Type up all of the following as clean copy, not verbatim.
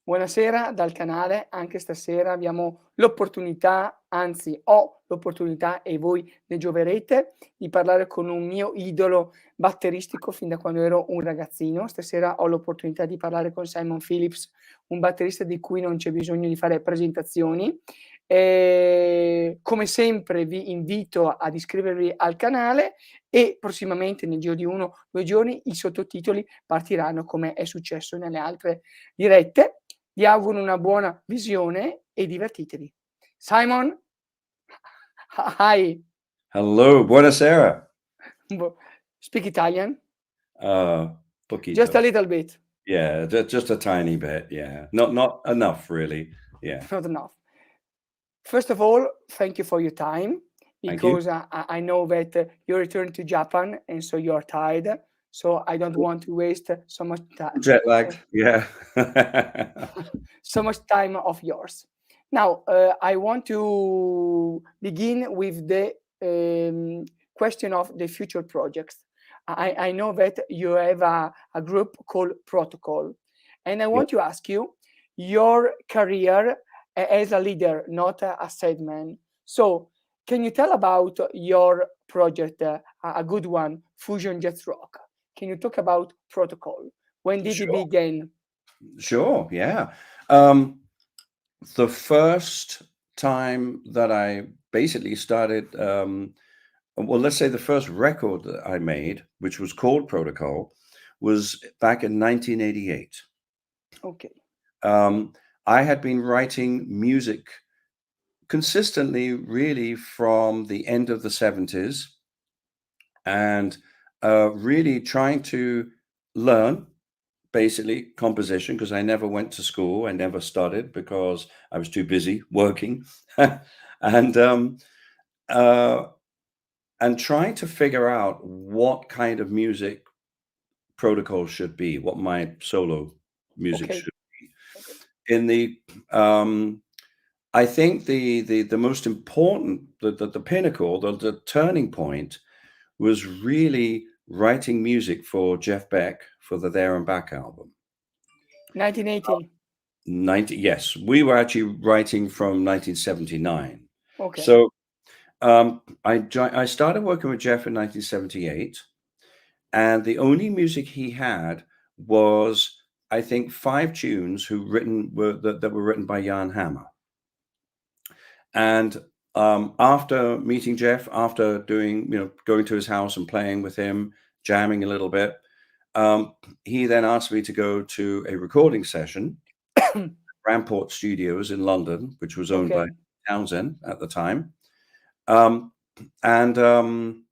Buonasera dal canale, anche stasera abbiamo l'opportunità, anzi ho l'opportunità e voi ne gioverete, di parlare con un mio idolo batteristico fin da quando ero un ragazzino. Stasera ho l'opportunità di parlare con Simon Phillips, un batterista di cui non c'è bisogno di fare presentazioni. Come sempre vi invito ad iscrivervi al canale e prossimamente nel giro di 1 o 2 giorni i sottotitoli partiranno come è successo nelle altre dirette. Vi auguro una buona visione e divertitevi. Simon? Hi. Hello, buonasera. Speak Italian? Uh, Just a Poquito. little bit. Yeah, just a tiny bit. Yeah, not enough, really. Yeah. Not enough. First of all, thank you for your time Thank you. because I know that you returned to Japan and so you're tired. So I don't want to waste so much time. Jet lagged. Yeah. So much time of yours. Now, I want to begin with the question of the future projects. I know that you have a group called Protocol, and I Yeah. want to ask you your career as a leader, not a sideman. So, can you tell about your project, a good one, Fusion Jets Rock? Can you talk about Protocol? When did it Sure. begin? Sure. Yeah. The first time that I basically started, well, let's say the first record that I made, which was called Protocol, was back in 1988. Okay. I had been writing music consistently, really, from the end of the 70s and really trying to learn basically composition because I never went to school. I never studied because I was too busy working and uh, and trying to figure out what kind of music protocol should be, what my solo music Okay. should be. In the I think the most important, the pinnacle, the turning point was really writing music for Jeff Beck for the There and Back album. 1980. 90, yes, we were actually writing from 1979. Okay. So I started working with Jeff in 1978, and the only music he had was, I think, 5 tunes that were written by Jan Hammer. And after meeting Jeff, after going to his house and playing with him, jamming a little bit, he then asked me to go to a recording session, Ramport Studios in London, which was owned by Okay. Townsend at the time. Um, and Jan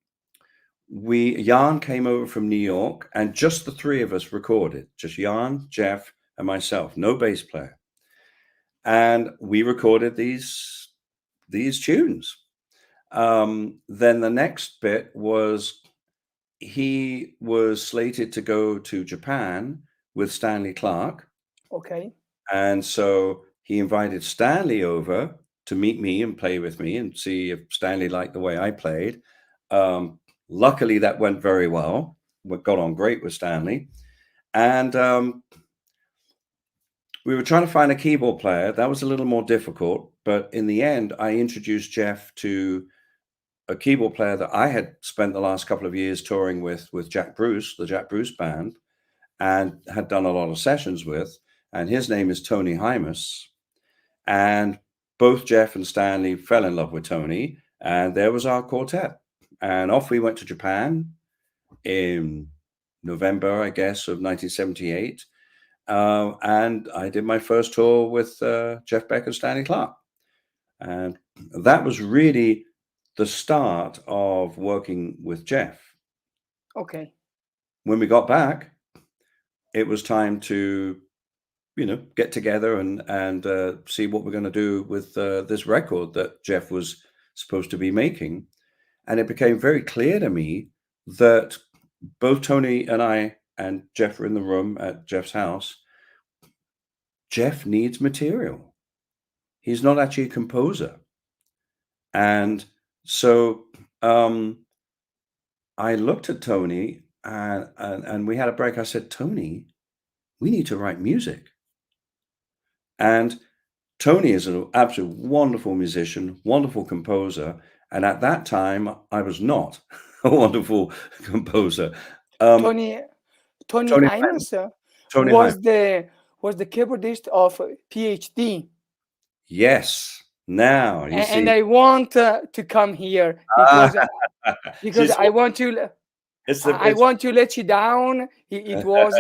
came over from New York, and just the three of us recorded, just Jan, Jeff, and myself, no bass player. And we recorded these tunes. Then the next bit was he was slated to go to Japan with Stanley Clarke. Okay. And so he invited Stanley over to meet me and play with me and see if Stanley liked the way I played. Luckily, that went very well. We got on great with Stanley. And we were trying to find a keyboard player. That was a little more difficult. But in the end, I introduced Jeff to a keyboard player that I had spent the last couple of years touring with Jack Bruce, the Jack Bruce Band, and had done a lot of sessions with. And his name is Tony Hymas. And both Jeff and Stanley fell in love with Tony, and there was our quartet. And off we went to Japan in November, I guess, of 1978. And I did my first tour with Jeff Beck and Stanley Clarke. And that was really the start of working with Jeff. Okay. When we got back, it was time to, get together and see what we're going to do with this record that Jeff was supposed to be making. And it became very clear to me that both Tony and I and Jeff were in the room at Jeff's house. Jeff needs material. He's not actually a composer. And so I looked at Tony and we had a break. I said, Tony, we need to write music. And Tony is an absolute wonderful musician, wonderful composer. And at that time, I was not a wonderful composer. Tony Tony Tony Hyman. Hymas Tony Hyman. was the keyboardist of PhD. Yes. Now you see. And I want to come here because I want to I it's want to let you down. It was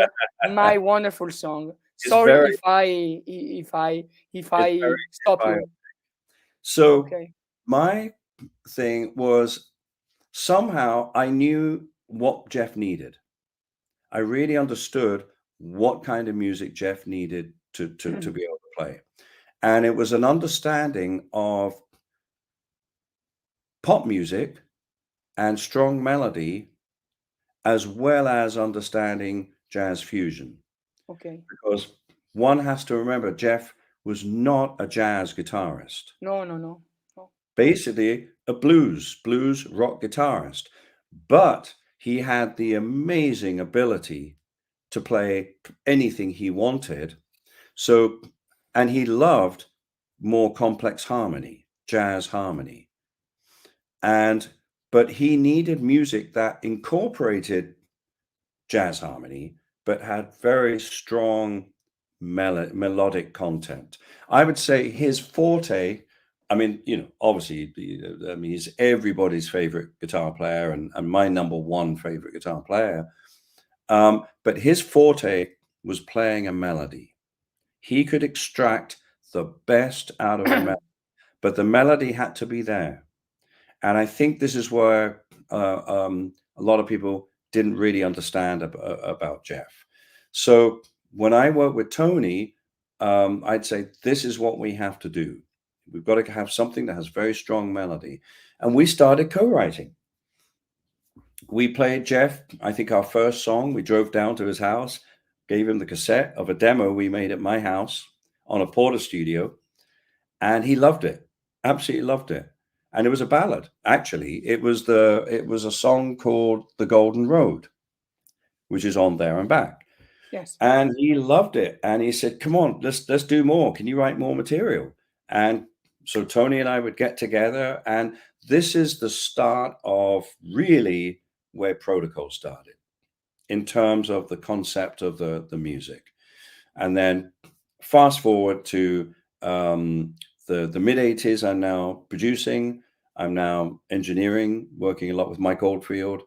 my wonderful song. Sorry very if it's I very stop inspiring. you. So Okay. my thing was somehow I knew what Jeff needed. I really understood what kind of music Jeff needed to be able to play. And it was an understanding of pop music and strong melody, as well as understanding jazz fusion. Okay. Because one has to remember, Jeff was not a jazz guitarist. No. Basically a blues rock guitarist, but he had the amazing ability to play anything he wanted. So, and he loved more complex harmony, jazz harmony. But he needed music that incorporated jazz harmony, but had very strong melodic content. I would say his forte, I mean, obviously, I mean, he's everybody's favorite guitar player and my number one favorite guitar player. But his forte was playing a melody. He could extract the best out of a melody, but the melody had to be there. And I think this is where a lot of people didn't really understand about Jeff. So when I work with Tony, I'd say this is what we have to do. We've got to have something that has very strong melody. And we started co-writing. We played Jeff, I think our first song, we drove down to his house, gave him the cassette of a demo we made at my house on a Porter studio, and he loved it, absolutely loved it. And it was a ballad. Actually, it was a song called The Golden Road, which is on There and Back. Yes. And he loved it. And he said, come on, let's do more. Can you write more material? And so Tony and I would get together, and this is the start of really where Protocol started in terms of the concept of the music. And then fast forward to the mid 80s, I'm now producing, I'm now engineering, working a lot with Mike Oldfield.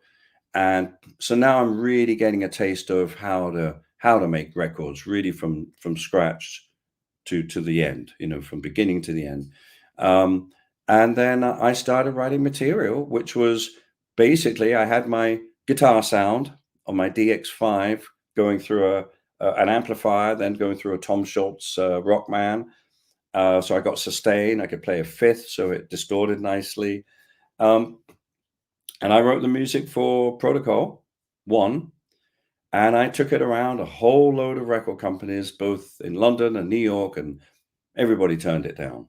And so now I'm really getting a taste of how to make records really from scratch to the end, from beginning to the end. And then I started writing material, which was basically, I had my guitar sound on my DX5 going through an amplifier, then going through a Tom Schultz Rockman. So I got sustain. I could play a fifth, so it distorted nicely. And I wrote the music for Protocol 1, and I took it around a whole load of record companies, both in London and New York, and everybody turned it down.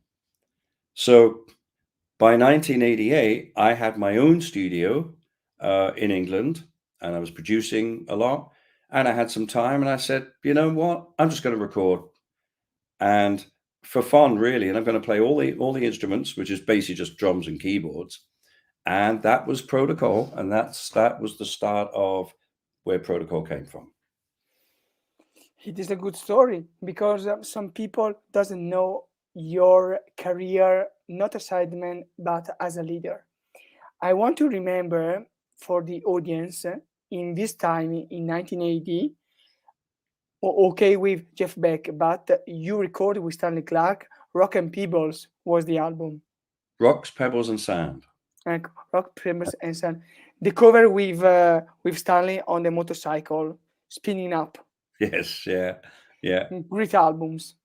So by 1988, I had my own studio in England, and I was producing a lot, and I had some time, and I said, you know what, I'm just going to record. And for fun, really, and I'm going to play all the instruments, which is basically just drums and keyboards. And that was Protocol, and that was the start of where Protocol came from. It is a good story because some people doesn't know your career not as sideman but as a leader. I want to remember for the audience in this time in 1980. Okay, with Jeff Beck, but you recorded with Stanley Clarke. Rock and Pebbles was the album. Rocks, Pebbles, and Sand. Rock, Pebbles, and Sand. The cover with Stanley on the motorcycle spinning up. Yes, yeah. Great albums.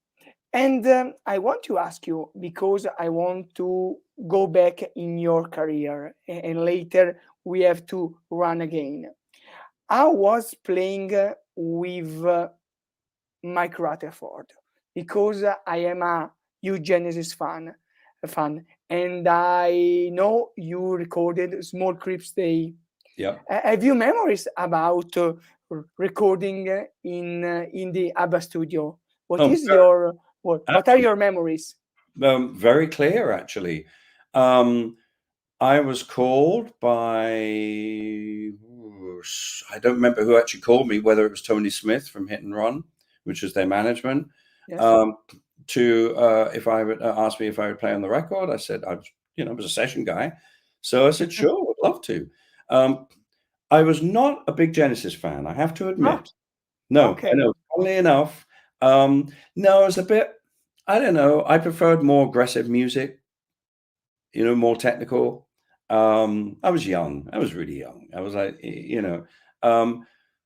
And I want to ask you, because I want to go back in your career, and later we have to run again. I was playing with Mike Rutherford because I am a huge Genesis fan, and I know you recorded Small Crips Day. Yeah. Have you memories about recording in the ABBA studio? What is your What are your memories? Very clear, actually. I was called by, I don't remember who actually called me, whether it was Tony Smith from Hit and Run, which is their management, Yes. to if I would ask me if I would play on the record. I said I was a session guy, so I said sure, would love to. I was not a big Genesis fan, I have to admit. No, Okay. I know. Funnily enough, no, it's a bit. I don't know. I preferred more aggressive music, more technical. I was young. I was really young. I was like,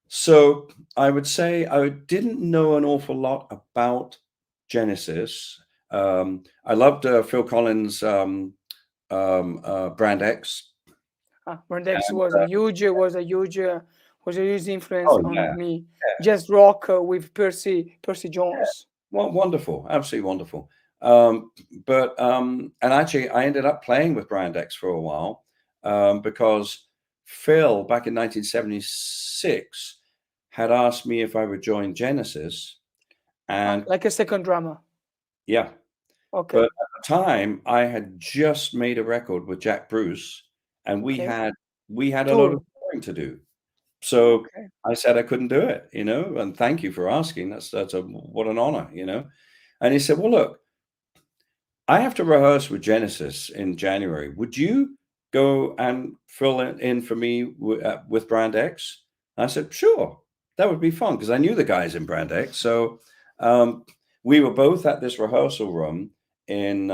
so I would say I didn't know an awful lot about Genesis. I loved Phil Collins' Brand X. Brand X And, was a huge influence oh on yeah, me. Jazz rock with Percy Jones. well, wonderful, absolutely wonderful. And actually, I ended up playing with Brand X for a while because Phil, back in 1976, had asked me if I would join Genesis, and Like a second drummer. yeah, Okay. but at the time I had just made a record with Jack Bruce, and we Okay. had a Tour. lot of touring to do. So Okay. I said I couldn't do it, and thank you for asking. That's what an honor, And he said, "Well, look, I have to rehearse with Genesis in January. Would you go and fill it in for me with Brand X?" I said, "Sure, that would be fun," because I knew the guys in Brand X. So we were both at this rehearsal room in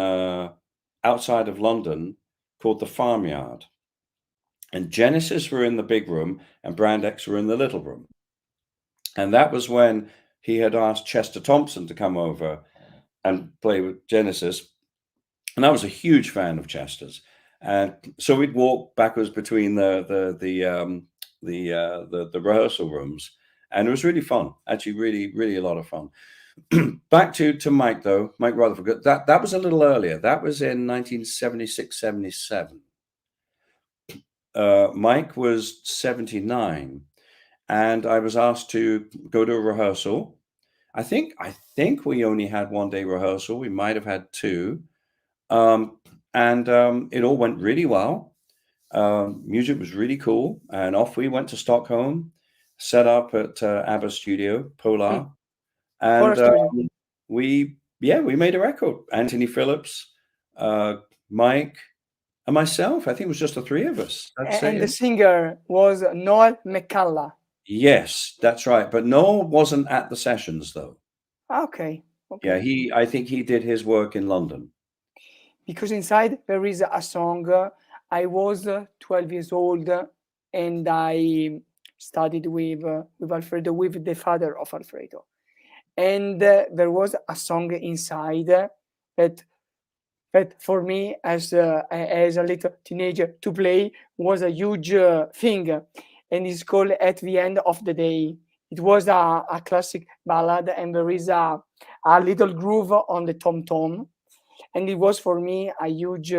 outside of London called the Farmyard. And Genesis were in the big room and Brand X were in the little room. And that was when he had asked Chester Thompson to come over and play with Genesis. And I was a huge fan of Chester's. And so we'd walk backwards between the rehearsal rooms. And it was really fun. Actually, really, really a lot of fun. Back to Mike, though. Mike Rutherford. That was a little earlier. That was in 1976, 77. Mike was 79, and I was asked to go to a rehearsal. I think we only had 1 day rehearsal. We might have had 2. It all went really well. Music was really cool, and off we went to Stockholm, set up at ABBA studio, Polar, and Studio. we made a record. Anthony Phillips, Mike, and myself. I think it was just the 3 of us. And the singer was Noel McCalla. Yes, that's right. But Noel wasn't at the sessions, though. Okay. Yeah, I think he did his work in London. Because inside there is a song. I was 12 years old, and I studied with Alfredo, with the father of Alfredo. And there was a song inside that for me as a little teenager to play was a huge thing, and it's called At the End of the Day. It was a classic ballad, and there is a little groove on the tom-tom, and it was for me a huge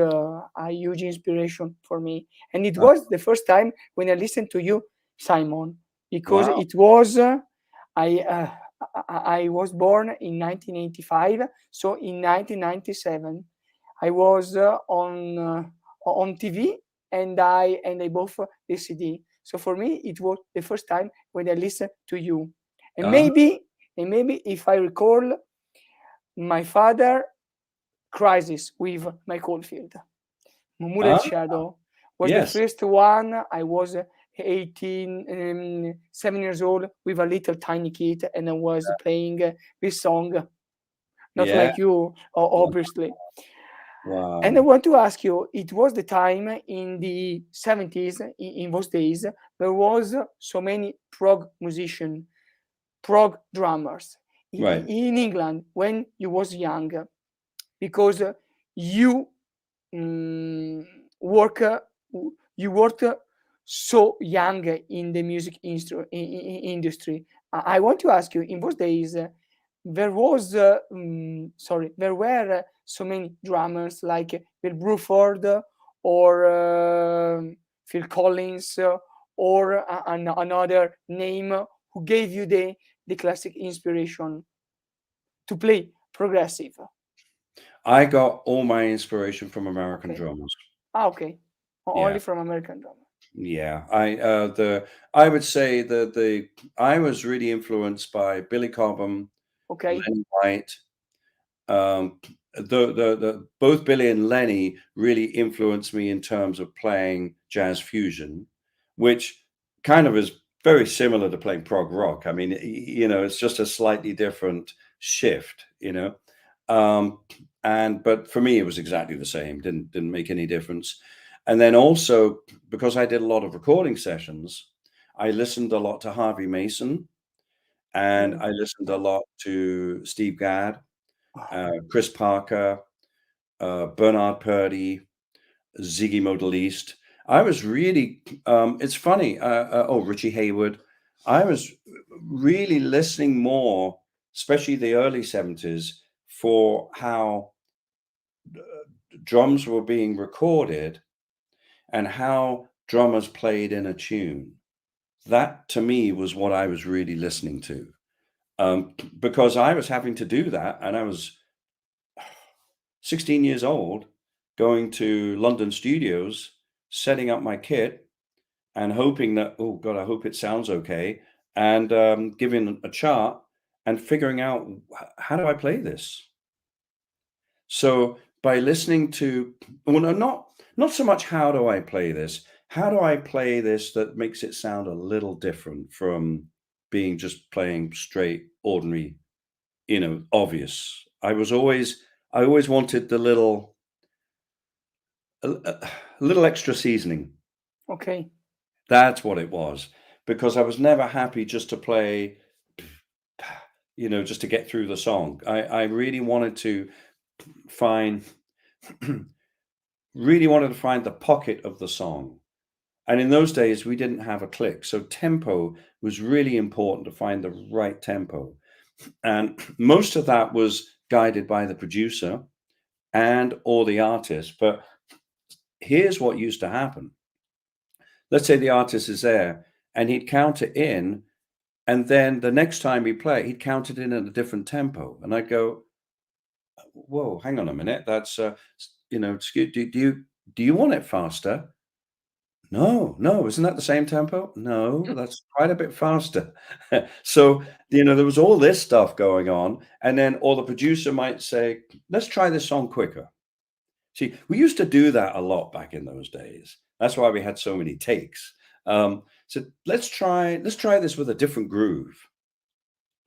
inspiration for me. And it was the first time when I listened to you, Simon, because Wow. it was I was born in 1985, so in 1997 I was on TV, and I bought the CD. So for me, it was the first time when I listened to you. And maybe if I recall, my father Crisis with Mike Oldfield. Mummured Shadow was the first one. I was 7 years old with a little tiny kid, and I was playing this song. Not like you, obviously. Wow. And I want to ask you, it was the time in the 70s, in those days, there was so many prog musicians, prog drummers in England when you was young, because you worked so young in the music industry. I want to ask you, in those days, there were so many drummers like Bill Bruford or Phil Collins or another name who gave you the classic inspiration to play progressive? I got all my inspiration from American Okay. drummers. Okay. Yeah. Only from American drummer. Yeah, I would say that I was really influenced by Billy Cobham, Okay. Lenny White. Um, the both Billy and Lenny really influenced me in terms of playing jazz fusion, which kind of is very similar to playing prog rock. I mean, it's just a slightly different shift, but for me, it was exactly the same. Didn't make any difference. And then also because I did a lot of recording sessions, I listened a lot to Harvey Mason, and Mm. I listened a lot to Steve Gadd, Chris Parker, Bernard Purdy, Ziggy Modelliste. I was really, it's funny, Richie Hayward. I was really listening more, especially the early 70s, for how drums were being recorded and how drummers played in a tune. That to me was what I was really listening to, because I was having to do that, and I was 16 years old, going to London studios, setting up my kit, and hoping that, oh God, I hope it sounds okay, and giving a chart and figuring out how do I play this. So by listening to, well, no, not so much how do I play this, how do I play this that makes it sound a little different from being just playing straight, ordinary, obvious. I always wanted the little extra seasoning. Okay. That's what it was, because I was never happy just to play, just to get through the song. I really wanted to find, really wanted to find the pocket of the song. And in those days, we didn't have a click. So tempo was really important, to find the right tempo. And most of that was guided by the producer or the artist. But here's what used to happen. Let's say the artist is there and he'd count it in, and then the next time we play, he'd count it in at a different tempo. And I'd go, whoa, hang on a minute. That's, do you want it faster? No, no, isn't that the same tempo? No, that's quite a bit faster. So, there was all this stuff going on. And then, or the producer might say, let's try this song quicker. See, we used to do that a lot back in those days. That's why we had so many takes. So let's try this with a different groove.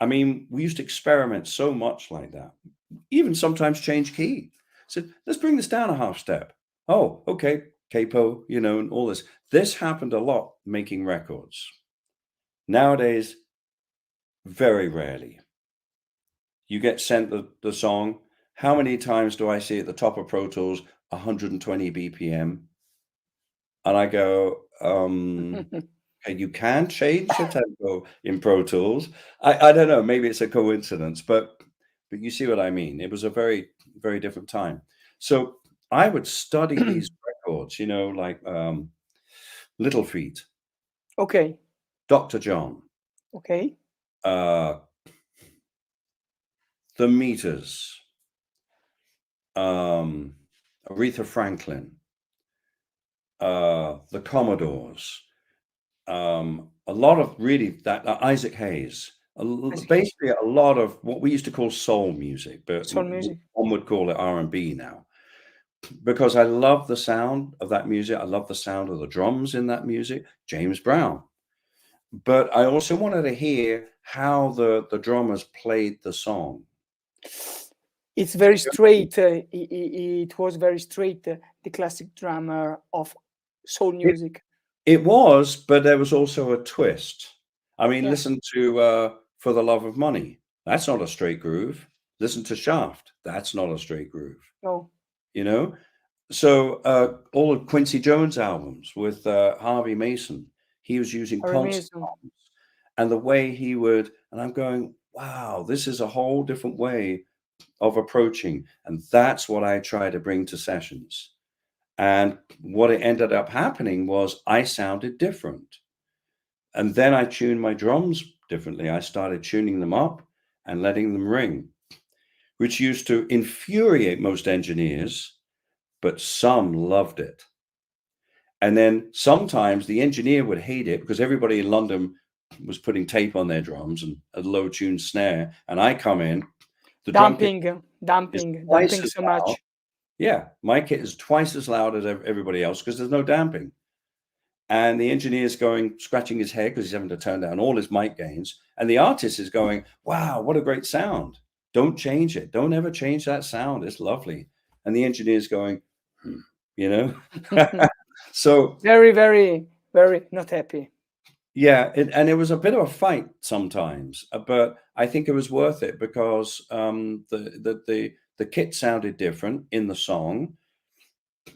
I mean, we used to experiment so much like that. Even sometimes change key. So let's bring this down a half step. Oh, okay, capo, and all this. This happened a lot making records. Nowadays, very rarely. You get sent the song. How many times do I see at the top of Pro Tools 120 BPM? And I go, okay, you can change the tempo in Pro Tools. I don't know, maybe it's a coincidence, but you see what I mean. It was a very, very different time. So I would study these records, like Little Feat, Okay. Dr. John, Okay. The Meters, Aretha Franklin, the Commodores, a lot of really that Isaac Hayes, basically a lot of what we used to call soul music, but Soul music. one would call it R&B now, because I love the sound of that music. I love the sound of the drums in that music, James Brown. But I also wanted to hear how the drummers played the song. It's very straight. It was very straight, the classic drummer of soul music. It was, but there was also a twist. I mean, Yeah. listen to For the Love of Money. That's not a straight groove. Listen to Shaft. That's not a straight groove. No. So all of Quincy Jones albums with Harvey Mason, he was using consonants, and the way he would, and I'm going, wow, this is a whole different way of approaching, and that's what I try to bring to sessions. And what it ended up happening was I sounded different. And then I tuned my drums differently. I started tuning them up and letting them ring, which used to infuriate most engineers, but some loved it. And then sometimes the engineer would hate it because everybody in London was putting tape on their drums and a low tuned snare. And I come in, the drum kit is Damping twice as so loud. much. Yeah, my kit is twice as loud as everybody else because there's no damping. And the engineer's going, scratching his head because he's having to turn down all his mic gains. And the artist is going, wow, what a great sound. Don't change it. Don't ever change that sound. It's lovely. And the engineer's going, you know? So Very, very, very not happy. yeah, and it was a bit of a fight sometimes, but I think it was worth it because the kit sounded different in the song.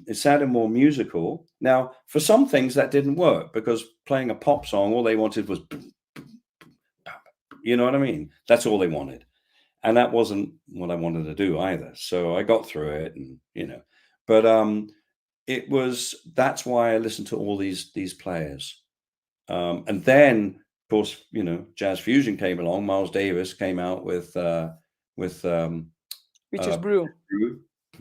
It sounded more musical. Now, for some things that didn't work because playing a pop song, all they wanted was, you know what I mean? That's all they wanted, and that wasn't what I wanted to do either. So I got through it, and you know, but it was that's why I listened to all these players. And then, of course, you know, jazz fusion came along. Miles Davis came out with Which is uh, Brew.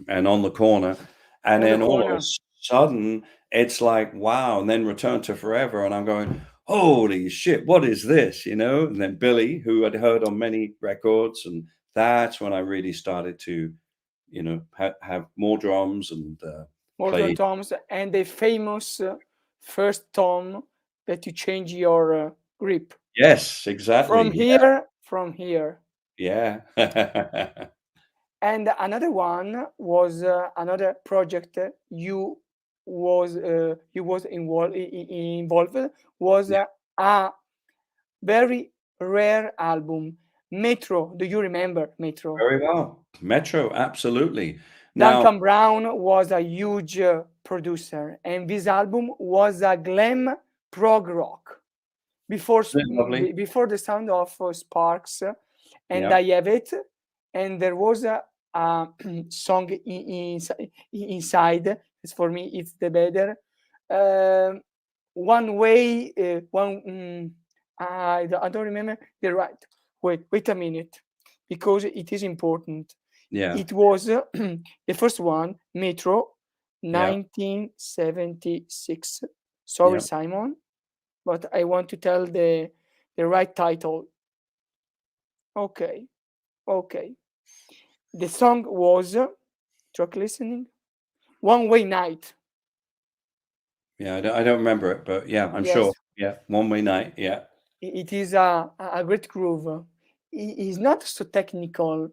and On the Corner, and On the then all of a Corner. sudden it's like wow, and then Return to Forever, and I'm going, holy shit, what is this? You know, and then Billy, who I'd heard on many records, and that's when I really started to, you know, have more drums and More play. toms and the famous first tom that you change your grip Yes, exactly. from here. Yeah. And another one was another project you was involved was Yeah. a very rare album, Metro. Do you remember Metro? Very well. Metro, absolutely. Now, Duncan Brown was a huge producer, and this album was a glam prog rock before isn't it lovely? before the sound of Sparks, and Yeah. I have it. And there was a song inside. It's for me, it's the better. One way, I don't remember the right. Wait a minute, because it is important. Yeah. It was the first one, Metro, Yeah. 1976. Sorry, Yeah. Simon, but I want to tell the right title. Okay. The song was track listening. One Way Night. Yeah. I don't remember it, but yeah, I'm Yes, sure. Yeah. One Way Night. Yeah. it is a great groove. It is not so technical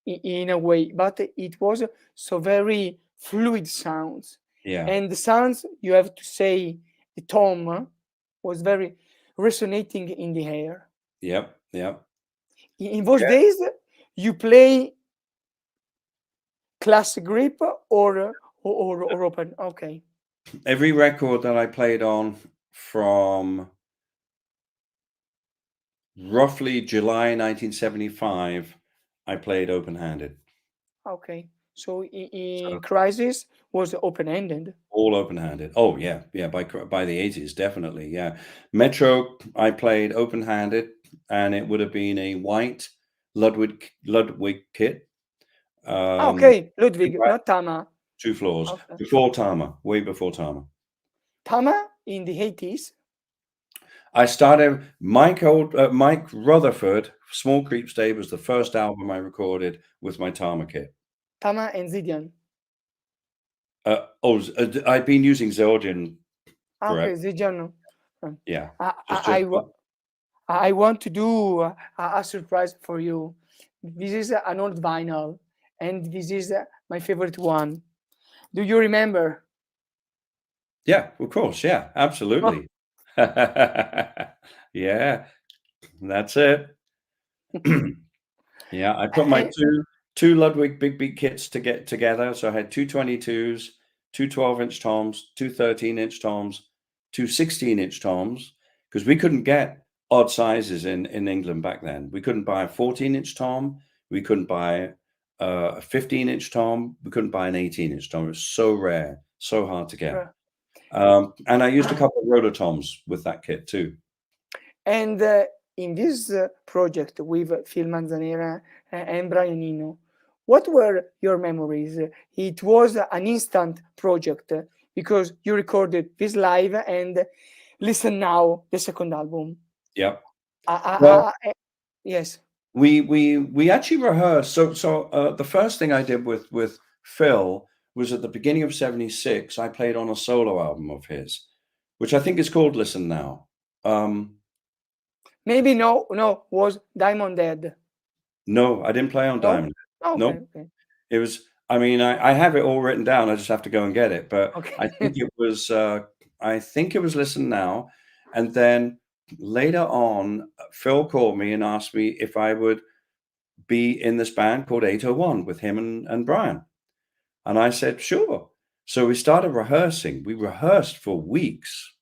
in a way, but it was so very fluid sounds. Yeah. And the sounds, you have to say, the tone was very resonating in the air. Yep. Yep. In those Yeah. days, you play classic grip or open. Okay. Every record that I played on from roughly July 1975, I played open-handed. Okay. So in So Crisis was open-ended. all open-handed. Oh yeah, yeah. By the 80s, definitely. Yeah. Metro, I played open-handed, and it would have been a white Ludwig kit. Okay, Ludwig, Right, not Tama. 2 floors Okay. before Tama, way before Tama. Tama in the 80s. I started Mike Rutherford. Small Creep Stay was the first album I recorded with my Tama kit. Tama and Zidian. I've been using Zeldin Okay, forever. Zidian. Yeah. I want to do a surprise for you. This is an old vinyl, and this is my favorite one. Do you remember? Yeah, of course. Yeah, Oh, absolutely. Yeah, that's it. Yeah, I put my eh, two Ludwig Big Beat kits to get together. So I had two 22s, two 12-inch toms, two 13-inch toms, two 16-inch toms, because we couldn't get odd sizes in England back then. We couldn't buy a 14-inch tom. We couldn't buy a 15-inch tom. We couldn't buy an 18-inch tom. It was so rare, so hard to get. And I used a couple of rototoms with that kit too. and in this project with Phil Manzanera and Brian Eno, what were your memories? It was an instant project because you recorded this live and Listen Now, the second album. Yeah. Well, yes. We actually rehearsed. So the first thing I did with Phil was at the beginning of '76. I played on a solo album of his, which I think is called Listen Now. Maybe no, was Diamond Dead. No, I didn't play on Diamond. Oh, no, okay. It was. I mean, I have it all written down. I just have to go and get it. But Okay. I think it was. I think it was Listen Now, and then later on, Phil called me and asked me if I would be in this band called 801 with him and Brian, and I said sure. So we started rehearsing. We rehearsed for weeks,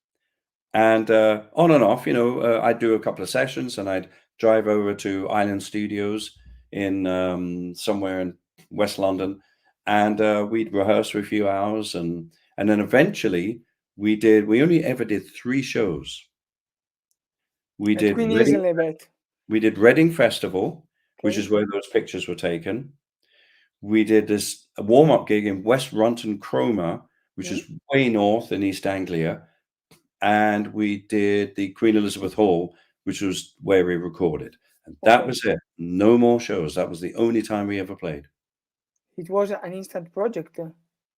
and on and off. I'd do a couple of sessions, and I'd drive over to Island Studios in somewhere in West London, and we'd rehearse for a few hours, and then eventually we only ever did 3 shows. We At did Queen Reading, Elizabeth. we did Reading Festival, which Okay. is where those pictures were taken. We did this warm-up gig in West Runton Cromer, which is way north in East Anglia, and we did the Queen Elizabeth Hall, which was where we recorded. And that Okay. was it. No more shows. That was the only time we ever played. It was an instant project.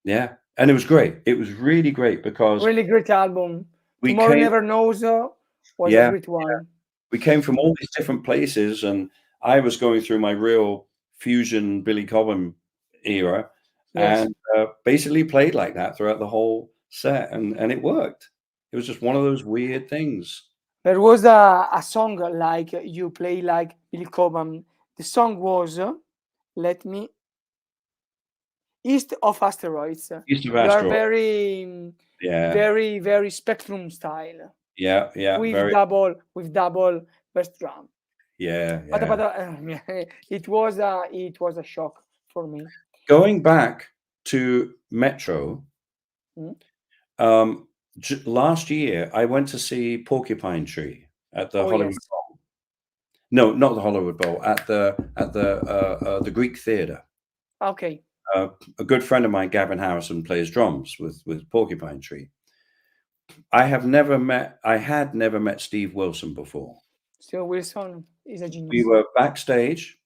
Yeah, and it was great. It was really great because Really great album. we Tomorrow came Never Knows was a yeah, great one. we came from all these different places, and I was going through my real fusion Billy Cobham era, Yes. and basically played like that throughout the whole set, and it worked. It was just one of those weird things. There was a song like you play like Billy Cobham. The song was East of Asteroids. East of You are Asteroid. very, Yeah, very, very Spectrum style yeah, with very, double bass drum. yeah, But yeah. it was a shock for me. Going back to Metro, last year I went to see Porcupine Tree at the Hollywood Yes. Bowl. No, not the Hollywood Bowl, at the Greek Theatre. Okay. A good friend of mine, Gavin Harrison, plays drums with Porcupine Tree. I had never met Steve Wilson before. Steve Wilson is a genius. We were backstage,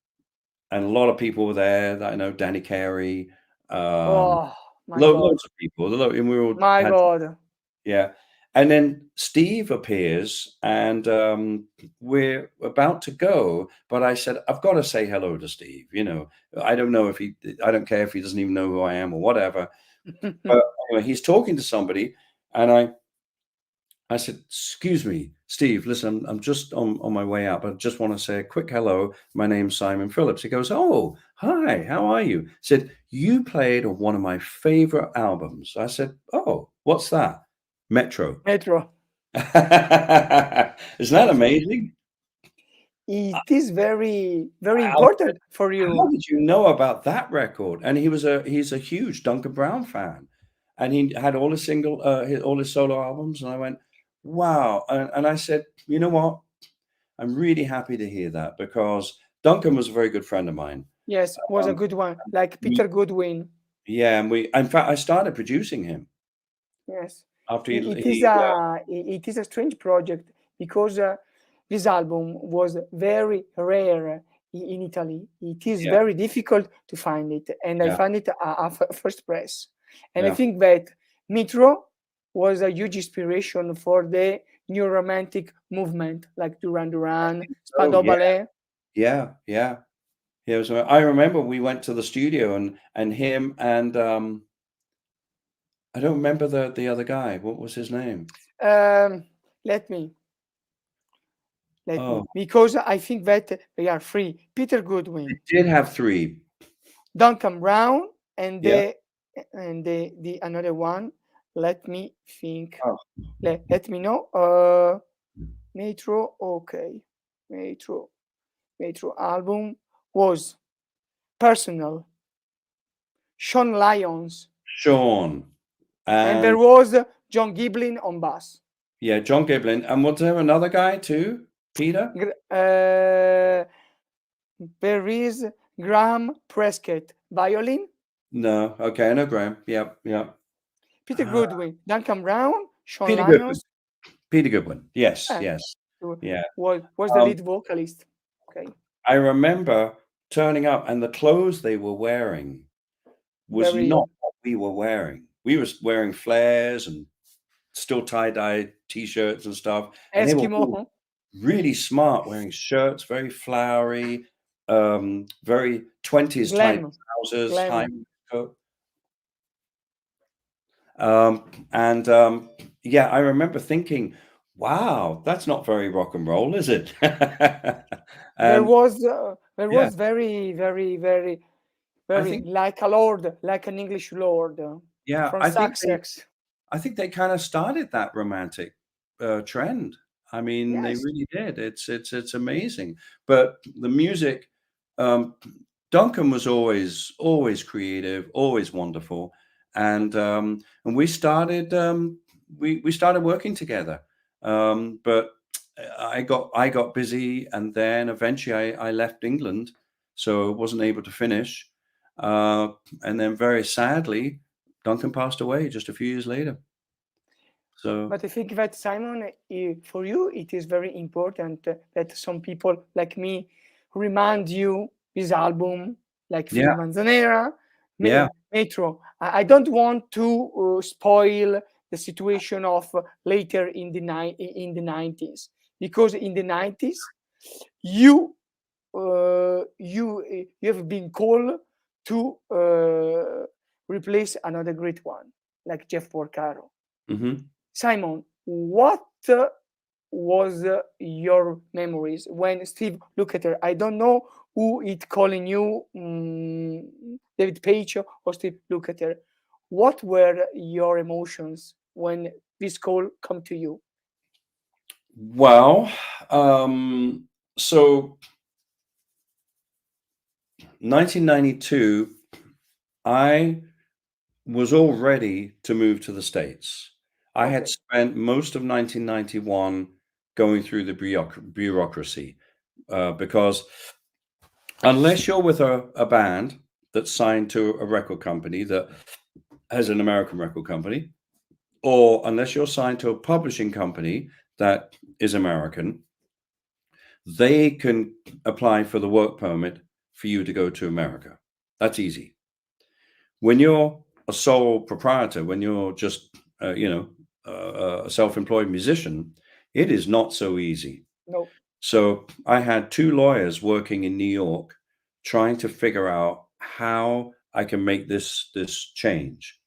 and a lot of people were there that I know, Danny Carey, Oh my God. loads of people. And we all My God. Yeah. And then Steve appears, and we're about to go, but I said, I've got to say hello to Steve. I don't care if he doesn't even know who I am or whatever. But anyway, he's talking to somebody, and I said, excuse me, Steve, listen, I'm just on my way out, but I just want to say a quick hello. My name's Simon Phillips. He goes, oh, hi, how are you? He said, you played on one of my favorite albums. I said, oh, what's that? Metro. Metro. Isn't that amazing? It is very, very important for you. How did you know about that record? And he's a huge Duncan Brown fan, and he had all his all his solo albums. And I went, wow. And I said, you know what? I'm really happy to hear that, because Duncan was a very good friend of mine. Yes, was a good one, like Peter Goodwin. Yeah, and in fact, I started producing him. Yes. After It is a strange project because this album was very rare in Italy. It is very difficult to find it, and I found it at First Press. And I think that Metro was a huge inspiration for the new romantic movement, like Duran Duran, Spandau Ballet. Yeah. I remember we went to the studio, and him and I don't remember the other guy. What was his name? Let me, because I think that they are free. Peter Goodwin. They did have 3. Duncan Brown and the another one. Let me think. Let me know. Metro. Okay. Metro album was Personal. Sean Lyons. And there was John Giblin on bass. Yeah, John Giblin. And was there another guy too? Peter? There is Graham Prescott, violin. No. Okay, I know Graham. Yeah, yeah. Peter Goodwin, Duncan Brown, Sean Peter Goodwin. Lyons. Peter Goodwin. Yes, eh, yes. Yeah. was the Um, lead vocalist. Okay, I remember turning up and the clothes they were wearing was very not what we were wearing. We were wearing flares and still tie-dye T-shirts and stuff, and they were all Eskimo. really smart, wearing shirts, very flowery, very 20s type Glam, trousers, high glam. coat. And yeah, I remember thinking, wow, that's not very rock and roll, is it? There And was yeah, very, very, very, I very think, like a lord, like an English lord yeah, from Sussex. I think they kind of started that romantic trend. I mean, they Yes, really did. It's amazing. But the music, um, Duncan was always creative, always wonderful, and we started working together. But I got busy, and then eventually I left England, so wasn't able to finish. Uh, and then very sadly, Duncan passed away just a few years later. So but I think that Simon, for you, it is very important that some people like me remind you this album, like yeah, Philip Manzanera, yeah, Metro. I don't want to spoil the situation of later in in the 90s, because in the 90s you you have been called to replace another great one like Jeff Porcaro. hmm Simon, what was your memories when Steve Lukather? I don't know who it calling you, David Page or Steve Lukather. What were your emotions when this call come to you? Well, so 1992, I was all ready to move to the States. I had Okay, spent most of 1991 going through the bureaucracy because unless you're with a band that's signed to a record company that has an American record company, or unless you're signed to a publishing company that is American, they can apply for the work permit for you to go to America. That's easy. When you're a sole proprietor, when you're just, a self-employed musician, it is not so easy. no, So I had two lawyers working in New York trying to figure out how I can make this change.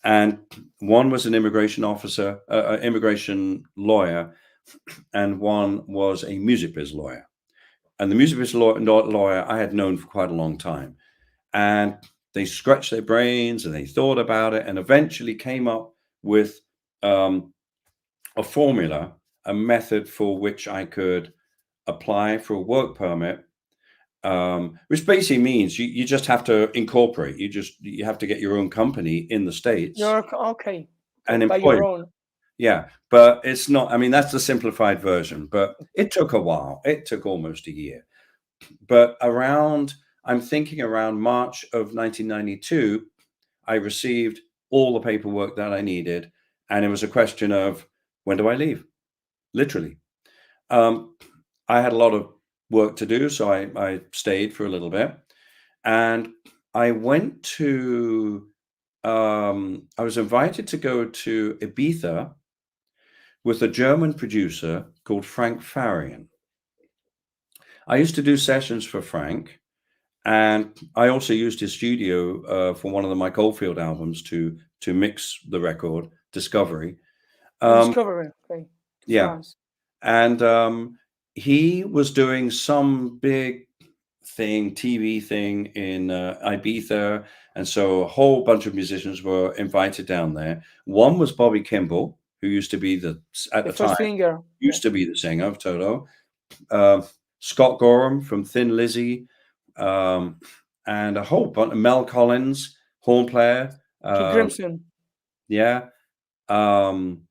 And one was an immigration officer, immigration lawyer, and one was a music biz lawyer. And the music biz lawyer I had known for quite a long time. And they scratched their brains and they thought about it and eventually came up with a formula, a method for which I could apply for a work permit, which basically means you just have to incorporate. You have to get your own company in the States you're okay, okay and by employ. your own. Yeah, but it's not. I mean, that's the simplified version. But it took a while. It took almost a year. But I'm thinking around March of 1992, I received all the paperwork that I needed, and it was a question of when do I leave? Literally. Um, I had a lot of work to do, so I stayed for a little bit, and I went to. I was invited to go to Ibiza with a German producer called Frank Farian. I used to do sessions for Frank, and I also used his studio for one of the Mike Oldfield albums to mix the record Discovery. The Um, Discovery, okay, yeah, France. and he was doing some big TV thing in Ibiza, and so a whole bunch of musicians were invited down there. One was Bobby Kimball, who used to be at The the time first singer, yeah. used to be the singer of Toto. Uh, Scott Gorham from Thin Lizzy, um, and a whole bunch. Mel Collins, horn player. King Crimson, Yeah. Um,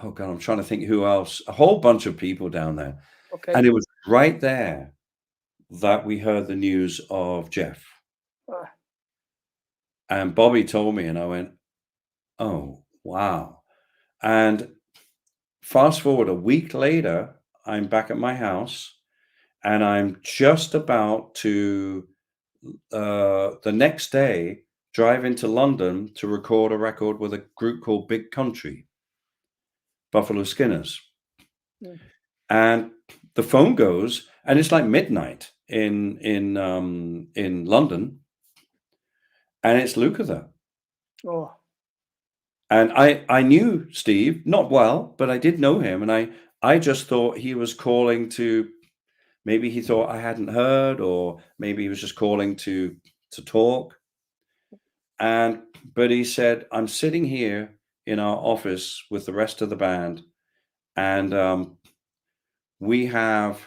oh God, I'm trying to think who else. A whole bunch of people down there, okay. and it was right there that we heard the news of Jeff. Ah, And Bobby told me, and I went, "Oh, wow." And fast forward a week later, I'm back at my house, and I'm just about to, the next day, drive into London to record a record with a group called Big Country, Buffalo Skinners. mm. And the phone goes, and it's like midnight in London, and it's Lukather. Oh, And I knew Steve, not well, but I did know him, and I just thought he was calling to, maybe he thought I hadn't heard, or maybe he was just calling to talk. And but he said, "I'm sitting here in our office with the rest of the band, and we have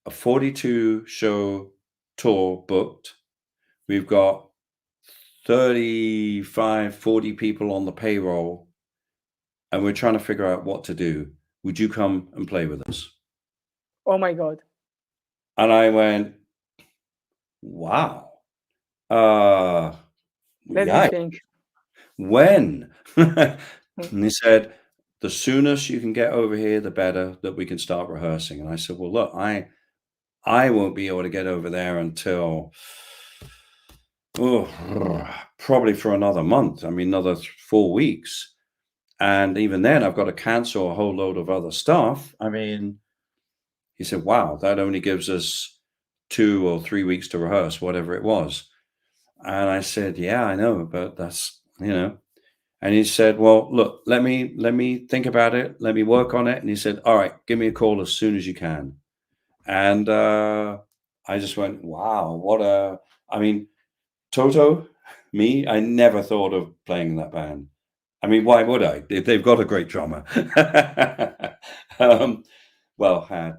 a 42 show tour booked. We've got 35, 40 people on the payroll, and we're trying to figure out what to do. Would you come and play with us?" oh my God. And I went, "Wow. Uh, Let me yeah, think. when?" Mm. And he said, "The soonest you can get over here, the better that we can start rehearsing." And I said, "Well, look, I won't be able to get over there until, oh, probably for another month. I mean, another 4 weeks. And even then, I've got to cancel a whole load of other stuff." I mean, he said, "Wow, that only gives us 2 or 3 weeks to rehearse, whatever it was." And I said, "Yeah, I know, but that's, you know." And he said, "Well, look, let me think about it. Let me work on it." And he said, "All right, give me a call as soon as you can." And I just went, "Wow, what a!" I mean, Toto, me, I never thought of playing in that band. I mean, why would I? They've got a great drummer. um, well, had.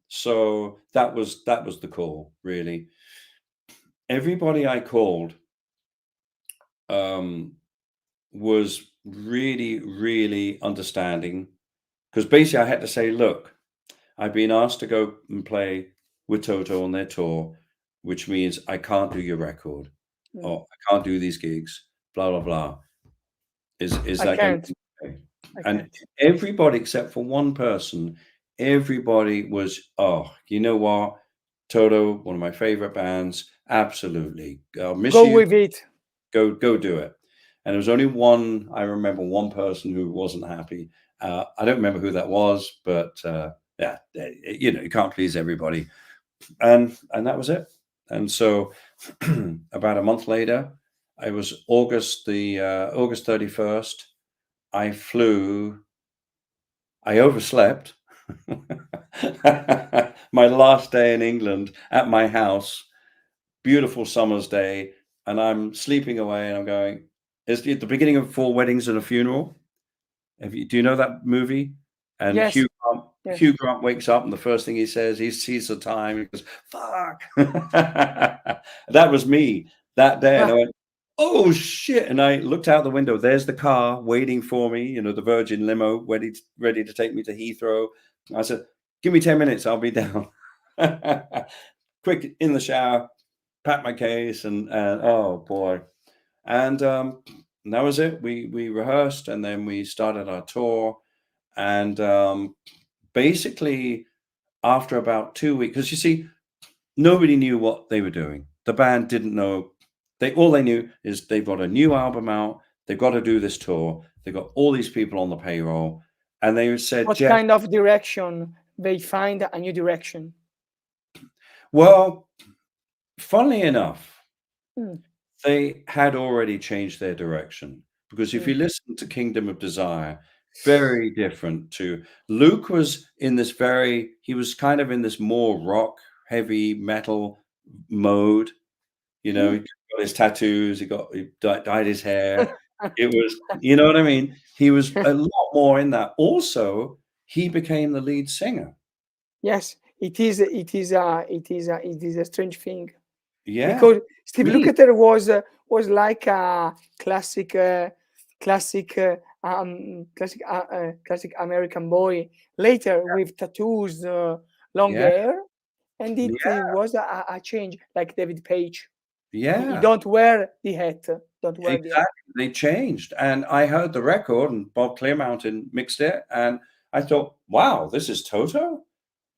So that was the call, really. Everybody I called um, was really, really understanding, because basically I had to say, "Look, I've been asked to go and play with Toto on their tour, which means I can't do your record, Mm. or I can't do these gigs, blah blah blah. Is I that going to can't. be okay?" I And can't. everybody except for one person, everybody was, "Oh, you know what? Toto, one of my favorite bands. Absolutely. I'll miss Go you. with it. Go do it." And there was only one, I remember one person who wasn't happy. I don't remember who that was, but yeah, you can't please everybody. And that was it. And so about a month later, it was August 31st. I flew. I overslept. My last day in England at my house, beautiful summer's day, and I'm sleeping away, and I'm going, it's at the beginning of Four Weddings and a Funeral. Do you know that movie? And Yes. Hugh Yes. Grant wakes up, and the first thing he says, he sees the time, he goes, "Fuck." That was me that day, and I Ah, went, "Oh shit!" And I looked out the window. There's the car waiting for me. The Virgin limo, ready to take me to Heathrow. I said, "Give me 10 minutes, I'll be down." Quick in the shower, pack my case, and oh boy, and that was it. We rehearsed, and then we started our tour, and basically after about 2 weeks, because you see, nobody knew what they were doing. The band didn't know. All they knew is they've got a new album out. They've got to do this tour. They've got all these people on the payroll, and they said, what "Jeff, kind of direction they find a new direction? well, funnily enough, Mm. they had already changed their direction, because if you Mm. listen to Kingdom of Desire, very different to Luke. He was kind of in this more rock, heavy metal mode. Mm. He got his tattoos, he dyed his hair. It was, you know what I mean? He was a lot more in that. Also, he became the lead singer. Yes, it is. It is a strange thing, Yeah, because Steve me. Lukather was like a classic American boy. Later, with tattoos, long Yeah, hair, And it Yeah, was a change, like David Page. You yeah, don't wear the hat. Don't wear the hat. exactly. They changed, and I heard the record, and Bob Clearmountain mixed it, and I thought, "Wow, this is Toto?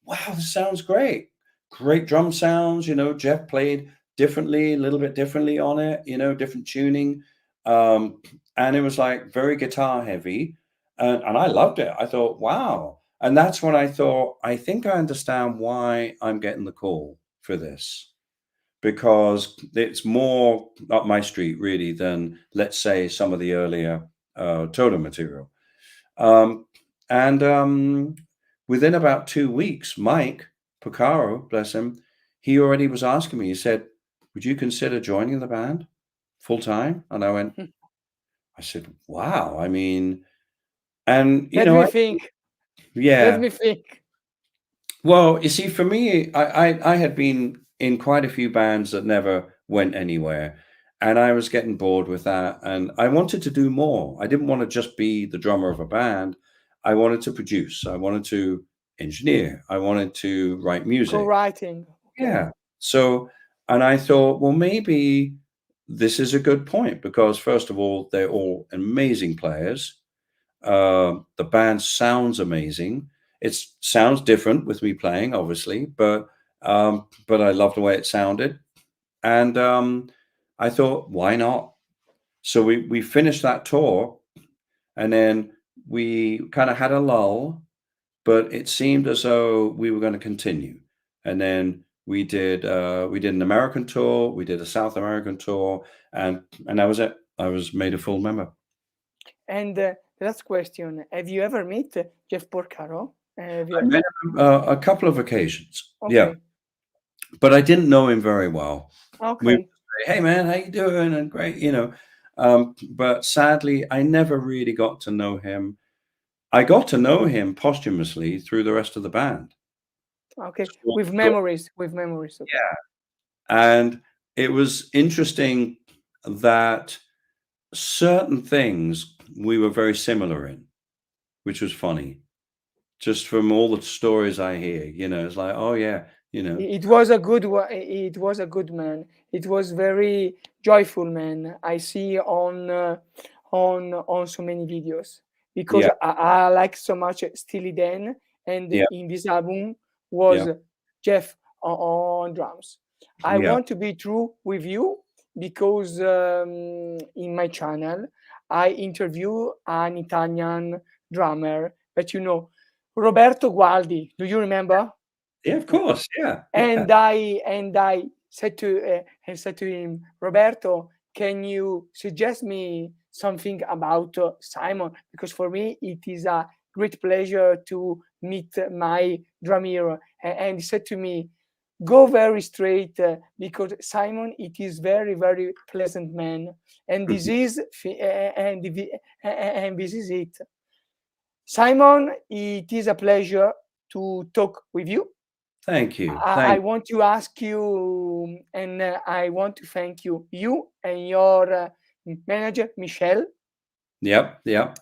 Wow, this sounds great. Great drum sounds." Jeff played differently, a little bit differently on it, different tuning. And it was like very guitar heavy. And I loved it. I thought, wow. And that's when I thought, I think I understand why I'm getting the call for this, because it's more up my street, really, than, let's say, some of the earlier Toto material. And within about 2 weeks, Mike Porcaro, bless him, he already was asking me. He said, "Would you consider joining the band full time?" And I said, "Wow." I mean, and Let me think. Let yeah. me think. Well, you see, for me, I had been in quite a few bands that never went anywhere, and I was getting bored with that, and I wanted to do more. I didn't want to just be the drummer of a band. I wanted to produce. I wanted to engineer. I wanted to write music. Co-writing. Okay. Yeah. So, and I thought, well, maybe this is a good point because, first of all, they're all amazing players. The band sounds amazing. It sounds different with me playing, obviously, but I love the way it sounded, and I thought, why not? So we finished that tour, and then we kind of had a lull, but it seemed as though we were going to continue, and then we did an American tour, we did a South American tour, and that was it. I was made a full member. And the last question: have you ever met Jeff Porcaro? Have I you? met him a couple of occasions. Yeah. Okay. But I didn't know him very well. We would Okay. say, "Hey, man, how you doing?" And great. But sadly, I never really got to know him. I got to know him posthumously through the rest of the band. Okay. Short With story. memories. With memories. Okay. Yeah, and it was interesting that certain things we were very similar in, which was funny. Just from all the stories I hear, it's like, "Oh, yeah," you know? It was a good it was a good man. It was very joyful man. I see on so many videos because Yeah, I like so much Steely Dan, and yeah, in this album yeah, was Jeff on drums. I yeah. want to be true with you because in my channel I interview an Italian drummer that Roberto Gualdi. Do you remember? Yeah, of course, yeah, yeah. And I said to him, Roberto, can you suggest me something about Simon? Because for me it is a great pleasure to meet my drum hero. And he said to me, go very straight because Simon it is very very pleasant man, and this Mhm. is and this is it. Simon, it is a pleasure to talk with you. Thank you, I thank want to ask you, and I want to thank you and your manager, Michelle. Yep, yep.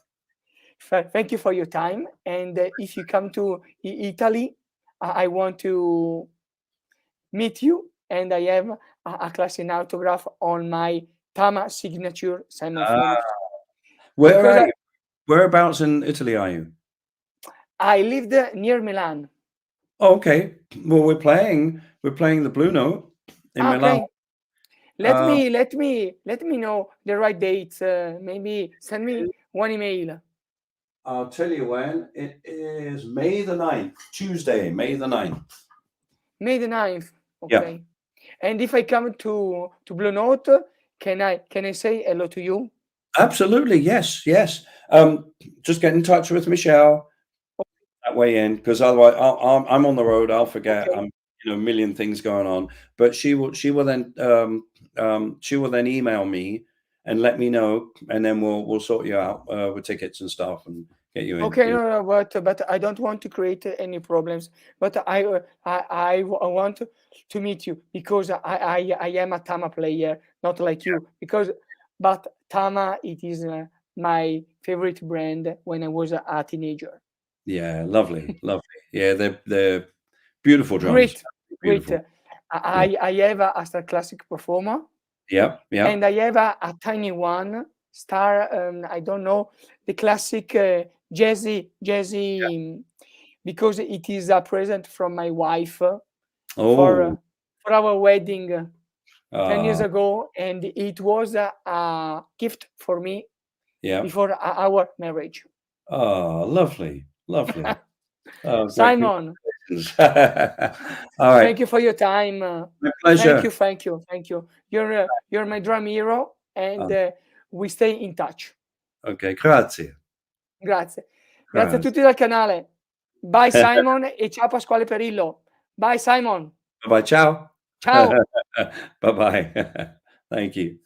Thank you for your time. And if you come to Italy, I want to meet you. And I have a class in autograph on my Tama signature, Simon Ah, Phillips. where Because are you? Whereabouts in Italy are you? I lived near Milan. Oh, okay. Well, we're playing the Blue Note in Milan. Okay. Let Um, me let me let me know the right dates. Maybe send me one email. I'll tell you when. It is May the 9th, Tuesday, May the 9th. May the 9th. Yeah, Okay. And if I come to Blue Note, can I say hello to you? absolutely. Yes, yes. Just get in touch with Michelle that way in, because otherwise I'm on the road. I'll forget. Okay. A million things going on. But she will then email me and let me know, and then we'll sort you out with tickets and stuff and get you in. Okay, no, but I don't want to create any problems. But I want to meet you because I am a Tama player, not like you. But Tama it is my favorite brand when I was a teenager. Yeah, lovely, lovely. Yeah, they're beautiful drums. Great. wait, beautiful. Yeah. I have a Star Classic Performer, Yep, and yep. I have a tiny one, Star, I don't know, the classic, jazzy, because it is a present from my wife Oh, for our wedding 10 years ah, ago, and it was a gift for me yeah. before our marriage. Oh, lovely, lovely. Oh, great, Simon, congratulations. All right, thank you for your time. my Thank pleasure. you, thank you, thank you. You're my drum hero, and Ah, we stay in touch. okay, grazie. Grazie. Grazie a Grazie. tutti dal canale. Bye Simon e ciao Pasquale Perillo. Bye Simon. Bye-bye, ciao. Ciao. Bye-bye. Thank you.